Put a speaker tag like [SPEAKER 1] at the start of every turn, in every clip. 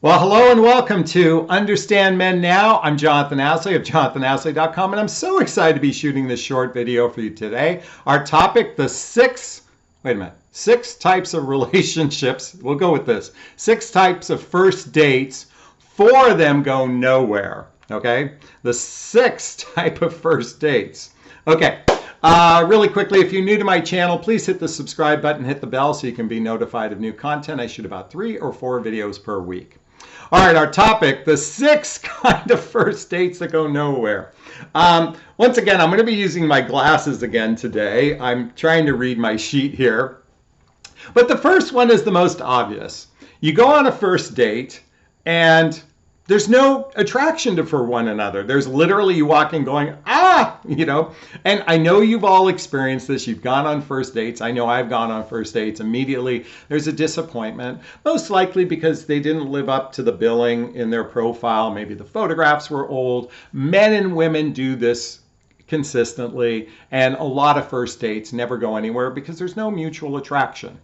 [SPEAKER 1] Well, hello and welcome to Understand Men Now. I'm Jonathon Aslay of jonathonaslay.com, and I'm so excited to be shooting this short video for you today. Our topic, six types of relationships. We'll go with this. 6 types of first dates. 4 of them go nowhere, okay? The 6th type of first dates. Okay. Really quickly, if you're new to my channel, please hit the subscribe button, hit the bell so you can be notified of new content. I shoot about 3 or 4 videos per week. All right, our topic, the 6 kind of first dates that go nowhere. Once again, I'm going to be using my glasses again today. I'm trying to read my sheet here. But the first one is the most obvious. You go on a first date and there's no attraction for one another. There's literally you walking going, and I know you've all experienced this. You've gone on first dates. I know I've gone on first dates. Immediately, there's a disappointment, most likely because they didn't live up to the billing in their profile. Maybe the photographs were old. Men and women do this consistently, and a lot of first dates never go anywhere because there's no mutual attraction.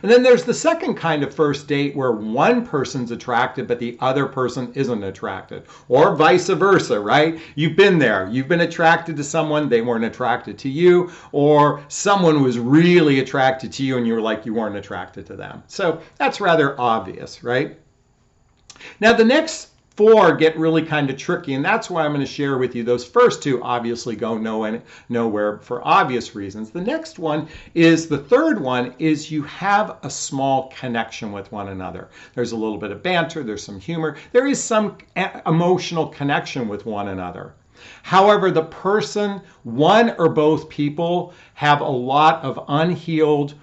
[SPEAKER 1] And then there's the second kind of first date where one person's attracted but the other person isn't attracted, or vice versa, right? You've been there. You've been attracted to someone, they weren't attracted to you, or someone was really attracted to you and you were like you weren't attracted to them. So that's rather obvious, right? Now the next 4 get really kind of tricky, and that's why I'm going to share with you. Those first 2 obviously go nowhere for obvious reasons. The next one is, the third one is you have a small connection with one another. There's a little bit of banter, there's some humor, there is some emotional connection with one another. However, the person, one or both people, have a lot of unhealed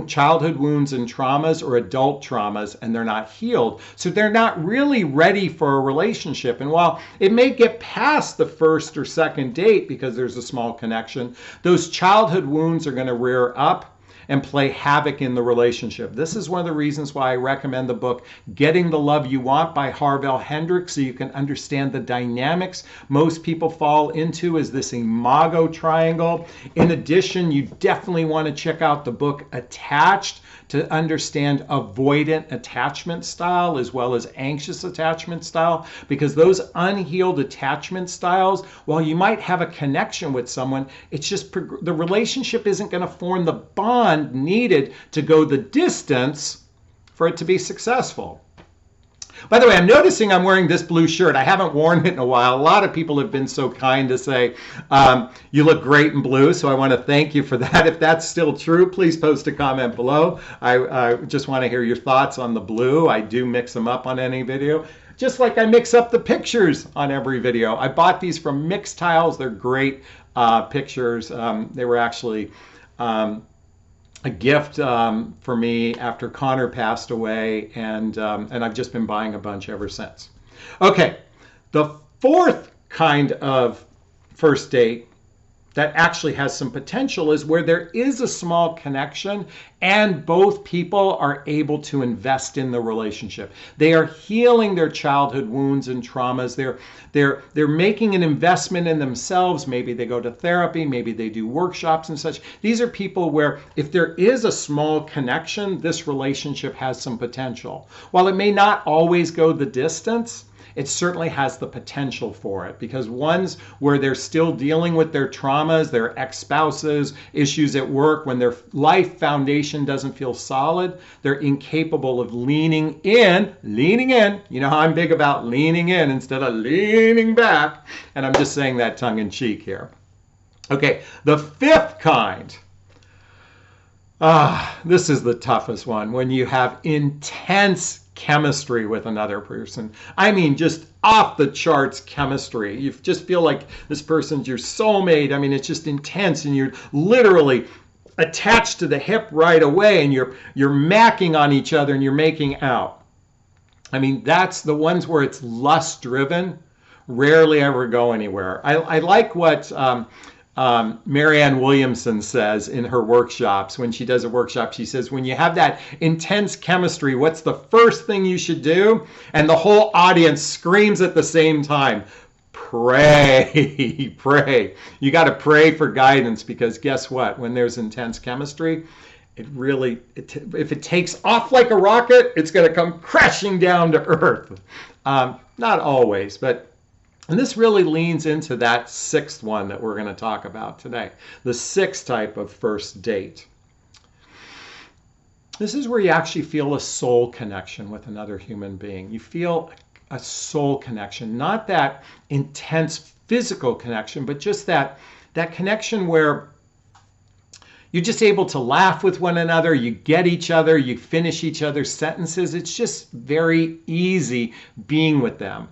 [SPEAKER 1] childhood wounds and traumas or adult traumas, and they're not healed. So they're not really ready for a relationship. And while it may get past the first or second date because there's a small connection, those childhood wounds are going to rear up and play havoc in the relationship. This is one of the reasons why I recommend the book Getting the Love You Want by Harville Hendrix, so you can understand the dynamics most people fall into is this imago triangle. In addition, you definitely want to check out the book Attached to understand avoidant attachment style as well as anxious attachment style, because those unhealed attachment styles, while you might have a connection with someone, it's just the relationship isn't going to form the bond needed to go the distance for it to be successful. By the way, I'm noticing I'm wearing this blue shirt. I haven't worn it in a while. A lot of people have been so kind to say, you look great in blue, so I want to thank you for that. If that's still true, please post a comment below. I just want to hear your thoughts on the blue. I do mix them up on any video, just like I mix up the pictures on every video. I bought these from Mix Tiles. They're great pictures. They were actually a gift for me after Connor passed away, and I've just been buying a bunch ever since. Okay, the 4th kind of first date that actually has some potential is where there is a small connection and both people are able to invest in the relationship. They are healing their childhood wounds and traumas. They're making an investment in themselves. Maybe they go to therapy, maybe they do workshops and such. These are people where if there is a small connection, this relationship has some potential. While it may not always go the distance, it certainly has the potential for it, because ones where they're still dealing with their traumas, their ex-spouses, issues at work, when their life foundation doesn't feel solid, they're incapable of leaning in. You know how I'm big about leaning in instead of leaning back, and I'm just saying that tongue in cheek here. Okay, the 5th kind. This is the toughest one, when you have intense chemistry with another person. I mean, just off the charts chemistry. You just feel like this person's your soulmate. I mean, it's just intense, and you're literally attached to the hip right away, and you're macking on each other and you're making out. I mean, that's the ones where it's lust driven, rarely ever go anywhere. I like what Marianne Williamson says in her workshops. When she does a workshop, she says, when you have that intense chemistry, what's the first thing you should do? And the whole audience screams at the same time, pray. Pray. You got to pray for guidance, because guess what? When there's intense chemistry, if it takes off like a rocket, it's going to come crashing down to earth. Not always, and this really leans into that sixth one that we're going to talk about today, the sixth type of first date. This is where you actually feel a soul connection with another human being. You feel a soul connection, not that intense physical connection, but just that connection where you're just able to laugh with one another, you get each other, you finish each other's sentences. It's just very easy being with them.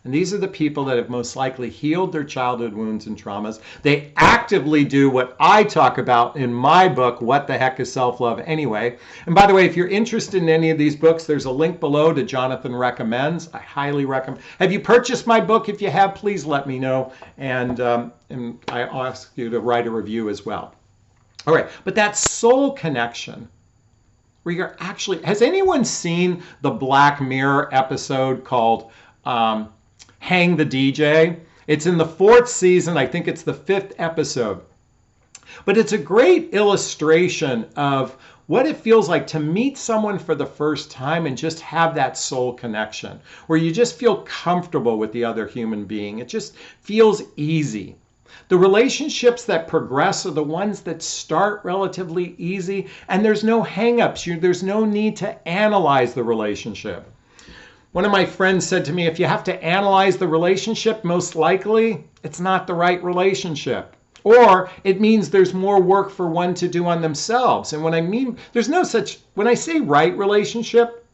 [SPEAKER 1] And these are the people that have most likely healed their childhood wounds and traumas. They actively do what I talk about in my book, What the Heck is Self-Love Anyway? And by the way, if you're interested in any of these books, there's a link below to Jonathon Recommends. I highly recommend. Have you purchased my book? If you have, please let me know. And I ask you to write a review as well. All right, but that soul connection, where you're actually, has anyone seen the Black Mirror episode called Hang the DJ? It's in the 4th season. I think it's the 5th episode. But it's a great illustration of what it feels like to meet someone for the first time and just have that soul connection, where you just feel comfortable with the other human being. It just feels easy. The relationships that progress are the ones that start relatively easy, and there's no hang-ups. There's no need to analyze the relationship. One of my friends said to me, if you have to analyze the relationship, most likely it's not the right relationship. Or it means there's more work for one to do on themselves. And when I mean, when I say right relationship,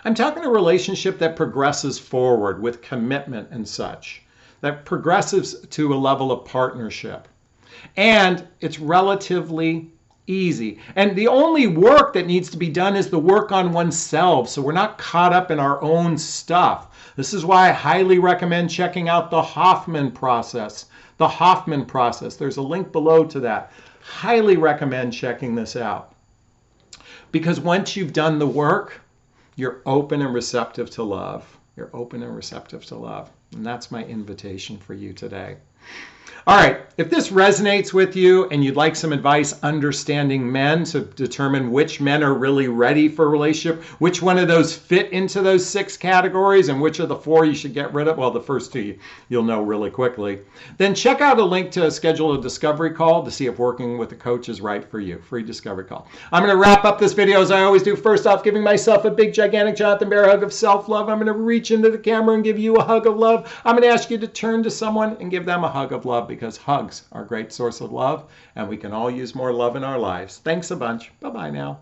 [SPEAKER 1] I'm talking a relationship that progresses forward with commitment and such, that progresses to a level of partnership. And it's relatively easy. And the only work that needs to be done is the work on oneself, so we're not caught up in our own stuff. This is why I highly recommend checking out the Hoffman process. The Hoffman process. There's a link below to that. Highly recommend checking this out. Because once you've done the work, you're open and receptive to love. You're open and receptive to love. And that's my invitation for you today. All right, if this resonates with you and you'd like some advice understanding men to determine which men are really ready for a relationship, which one of those fit into those 6 categories, and which of the 4 you should get rid of, well, the first 2 you'll know really quickly, then check out a link to schedule a discovery call to see if working with a coach is right for you. Free discovery call. I'm going to wrap up this video as I always do. First off, giving myself a big, gigantic Jonathon Bear hug of self-love. I'm going to reach into the camera and give you a hug of love. I'm going to ask you to turn to someone and give them a hug of love, because hugs are a great source of love, and we can all use more love in our lives. Thanks a bunch. Bye-bye now.